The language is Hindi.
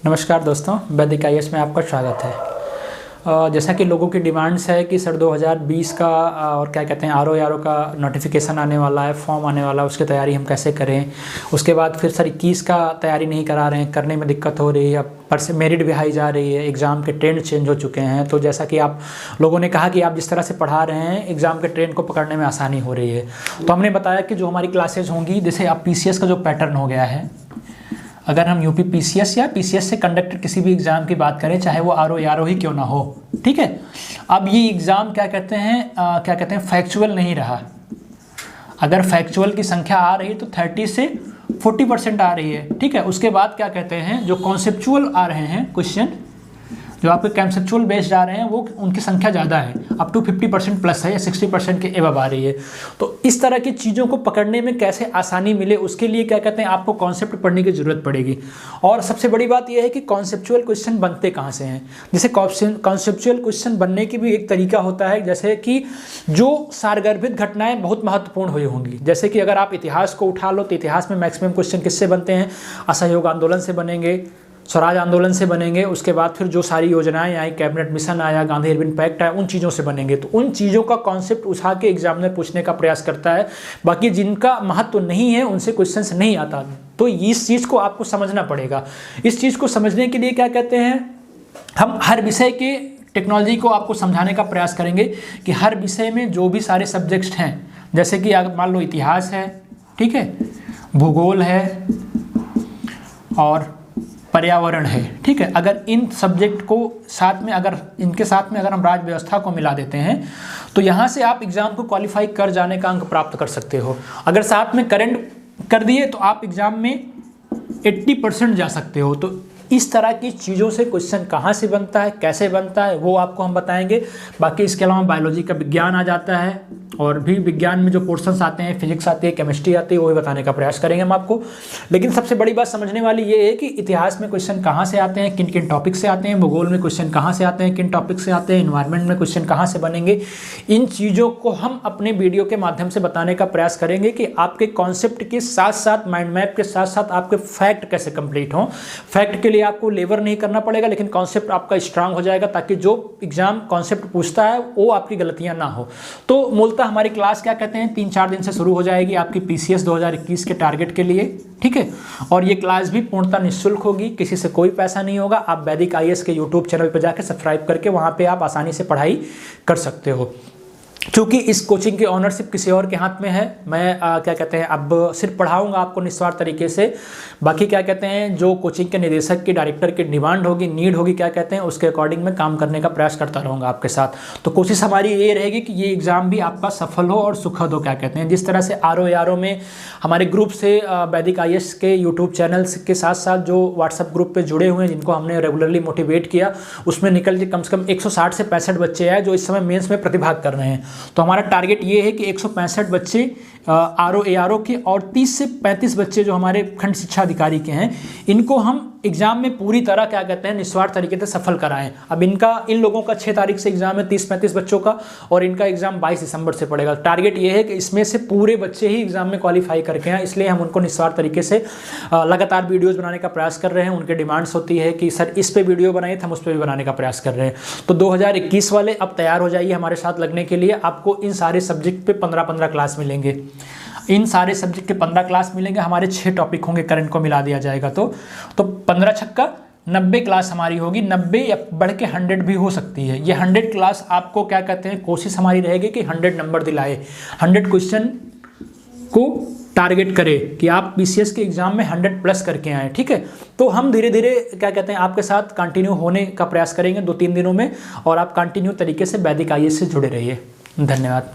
नमस्कार दोस्तों, वैदिक आईएएस में आपका स्वागत है। जैसा कि लोगों की डिमांड्स है कि सर 2020 का और क्या कहते हैं आरओ का नोटिफिकेशन आने वाला है, फॉर्म आने वाला है, उसकी तैयारी हम कैसे करें। उसके बाद फिर सर 21 का तैयारी नहीं करा रहे हैं, करने में दिक्कत हो रही है, पर से मेरिट भी हाई जा रही है, एग्ज़ाम के ट्रेंड चेंज हो चुके हैं। तो जैसा कि आप लोगों ने कहा कि आप जिस तरह से पढ़ा रहे हैं एग्ज़ाम के ट्रेंड को पकड़ने में आसानी हो रही है, तो हमने बताया कि जो हमारी क्लासेज होंगी, जैसे अब पीसीएस का जो पैटर्न हो गया है, अगर हम यूपी पीसीएस या पीसीएस से कंडक्टेड किसी भी एग्ज़ाम की बात करें, चाहे वो आरओ ही क्यों ना हो, ठीक है। अब ये एग्ज़ाम क्या कहते हैं फैक्चुअल नहीं रहा। अगर फैक्चुअल की संख्या आ रही है तो 30 से 40% आ रही है, ठीक है। उसके बाद क्या कहते हैं जो कॉन्सेप्चुअल आ रहे हैं क्वेश्चन, जो आपके कंसेप्चुअल बेस्ड आ रहे हैं, वो उनकी संख्या ज़्यादा है, अप टू 50% प्लस है या 60% के एबव आ रही है। तो इस तरह की चीज़ों को पकड़ने में कैसे आसानी मिले, उसके लिए क्या कहते हैं आपको कॉन्सेप्ट पढ़ने की ज़रूरत पड़ेगी। और सबसे बड़ी बात यह है कि कॉन्सेप्चुअल क्वेश्चन बनते कहाँ से हैं। जैसे कॉन्सेप्चुअल क्वेश्चन बनने की भी एक तरीका होता है, जैसे कि जो सारगर्भित घटनाएँ बहुत महत्वपूर्ण हुई होंगी। जैसे कि अगर आप इतिहास को उठा लो तो इतिहास में मैक्सिमम क्वेश्चन किससे बनते हैं, असहयोग आंदोलन से बनेंगे, स्वराज आंदोलन से बनेंगे। उसके बाद फिर जो सारी योजनाएं आई, कैबिनेट मिशन आया, गांधी अर्बन पैक्ट आया, उन चीज़ों से बनेंगे। तो उन चीज़ों का कॉन्सेप्ट उठा के एग्जामिनर पूछने का प्रयास करता है। बाकी जिनका महत्व नहीं है उनसे क्वेश्चंस नहीं आता। तो इस चीज़ को आपको समझना पड़ेगा। इस चीज़ को समझने के लिए क्या कहते हैं, हम हर विषय के टेक्नोलॉजी को आपको समझाने का प्रयास करेंगे कि हर विषय में जो भी सारे सब्जेक्ट्स हैं, जैसे कि अगर मान लो इतिहास है, ठीक है, भूगोल है और पर्यावरण है, ठीक है। अगर इन सब्जेक्ट को साथ में इनके साथ में हम राज्य व्यवस्था को मिला देते हैं तो यहाँ से आप एग्ज़ाम को क्वालिफाई कर जाने का अंक प्राप्त कर सकते हो। अगर साथ में करंट कर दिए तो आप एग्ज़ाम में 80% जा सकते हो। तो इस तरह की चीज़ों से क्वेश्चन कहाँ से बनता है, कैसे बनता है, वो आपको हम बताएंगे। बाकी इसके अलावा बायोलॉजी का विज्ञान आ जाता है, और भी विज्ञान में जो पोर्शंस आते हैं, फिजिक्स आती है, केमिस्ट्री आती है, वो भी बताने का प्रयास करेंगे हम आपको। लेकिन सबसे बड़ी बात समझने वाली ये है कि इतिहास में क्वेश्चन कहाँ से आते हैं, किन किन टॉपिक से आते हैं, भूगोल में क्वेश्चन कहाँ से आते हैं, किन टॉपिक से आते हैं, एनवायरनमेंट में क्वेश्चन कहाँ से बनेंगे। इन चीज़ों को हम अपने वीडियो के माध्यम से बताने का प्रयास करेंगे कि आपके कॉन्सेप्ट के साथ साथ, माइंड मैप के साथ साथ आपके फैक्ट कैसे कंप्लीट हों। फैक्ट के लिए आपको लेबर नहीं करना पड़ेगा, लेकिन कॉन्सेप्ट आपका स्ट्रांग हो जाएगा, ताकि जो एग्जाम कॉन्सेप्ट पूछता है वो आपकी गलतियां ना हो। तो मूलतः हमारी क्लास क्या कहते हैं 3-4 दिन से शुरू हो जाएगी आपकी पीसीएस 2021 के टारगेट के लिए, ठीक है। और ये क्लास भी पूर्णतः निःशुल्क होगी, किसी से कोई पैसा नहीं होगा। आप वैदिक आईएएस के यूट्यूब चैनल पर जाकर सब्सक्राइब करके वहाँ पे आप आसानी से पढ़ाई कर सकते हो। क्योंकि इस कोचिंग की ऑनरशिप किसी और के हाथ में है, मैं क्या कहते हैं अब सिर्फ पढ़ाऊंगा आपको निस्वार्थ तरीके से। बाकी क्या कहते हैं जो कोचिंग के निदेशक की, डायरेक्टर की डिमांड होगी, नीड होगी, क्या कहते हैं उसके अकॉर्डिंग मैं काम करने का प्रयास करता रहूँगा आपके साथ। तो कोशिश हमारी ये रहेगी कि ये एग्ज़ाम भी आपका सफल हो और सुखद हो। क्या कहते हैं जिस तरह से आरओ में हमारे ग्रुप से वैदिक आईएएस के यूट्यूब चैनल्स के साथ साथ जो व्हाट्सअप ग्रुप पर जुड़े हुए हैं, जिनको हमने रेगुलरली मोटिवेट किया, उसमें निकल के कम से कम 160 से 65 बच्चे हैं जो इस समय मेंस में प्रतिभाग कर रहे हैं। तो हमारा टारगेट ये है कि 165 बच्चे आरओ के और 30 से 35 बच्चे जो हमारे खंड शिक्षा अधिकारी के हैं, इनको हम एग्जाम में पूरी तरह क्या कहते हैं निस्वार्थ तरीके से सफल कराएं। अब इन लोगों का 6 तारीख से एग्जाम है, 30-35 बच्चों का, और इनका एग्जाम 22 दिसंबर से पड़ेगा। टारगेट ये है कि इसमें से पूरे बच्चे ही एग्जाम में क्वालिफाई करके आए, इसलिए हम उनको निस्वार्थ तरीके से लगातार वीडियोज़ बनाने का प्रयास कर रहे हैं। उनके डिमांड्स होती है कि सर इस पे वीडियो बनाइए, तो हम उस पर भी बनाने का प्रयास कर रहे हैं। तो 2021 वाले अब तैयार हो जाइए हमारे साथ लगने के लिए। आपको इन सारे सब्जेक्ट पे 15-15 क्लास मिलेंगे। इन सारे सब्जेक्ट के 15 क्लास मिलेंगे। हमारे 6 टॉपिक होंगे, करंट को मिला दिया जाएगा तो 15 छक्का 90 क्लास हमारी होगी। 90 या बढ़ के 100 भी हो सकती है। ये 100 क्लास आपको क्या कहते हैं कोशिश हमारी रहेगी कि 100 नंबर दिलाए, 100 क्वेश्चन को टारगेट करे कि आप पीसीएस के एग्जाम में 100 प्लस करके आए, ठीक है। तो हम धीरे धीरे क्या कहते हैं आपके साथ कंटिन्यू होने का प्रयास करेंगे 2-3 दिनों में, और आप कंटिन्यू तरीके से वैदिक आईएएस से जुड़े रहिए। धन्यवाद।